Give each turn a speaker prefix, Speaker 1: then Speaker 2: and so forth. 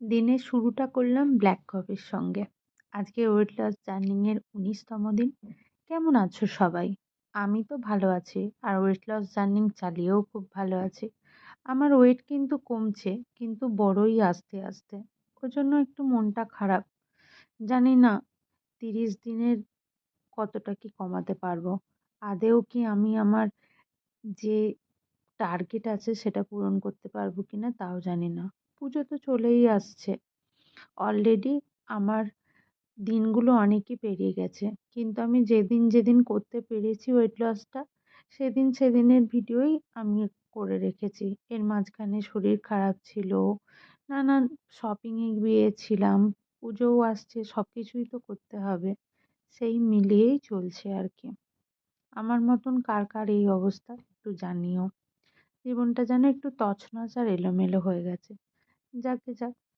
Speaker 1: দিনের শুরুটা করলাম ব্ল্যাক কফির সঙ্গে। আজকে ওয়েট লস জার্নি এর ১৯তম দিন। কেমন আছো সবাই? আমি তো ভালো আছি। আর ওয়েট লস জার্নি চালিয়েও খুব ভালো আছি। আমার ওয়েট কিন্তু কমছে, কিন্তু বড়ই আস্তে, আস্তে। ওজন্য একটু মনটা খারাপ। জানি না ৩০ দিনের কতটা কি কমাতে পারবো। আদৌ কি আমি আমার যে টার্গেট আছে সেটা পূরণ করতে পারবো কিনা তাও জানি না। পুজো তো চলেই আসছে। অলরেডি আমার দিনগুলো অনেকই পেরিয়ে গেছে। কিন্তু আমি যেদিন, যেদিন করতে পেরেছি ওয়েট লসটা সেদিনের ভিডিওই আমি করে রেখেছি। এর মাঝখানে শরীর খারাপ ছিল, নানান শপিং এ গিয়েছিলাম, পুজোও আসছে, সবকিছুই তো করতে হবে। সেই মিলিয়েই চলছে আরকি। আমার মতন কার, কার এই অবস্থা একটু জানিও। জীবনটা যেন একটু তছনছ আর এলোমেলো হয়ে গেছে। যাক গে যাক,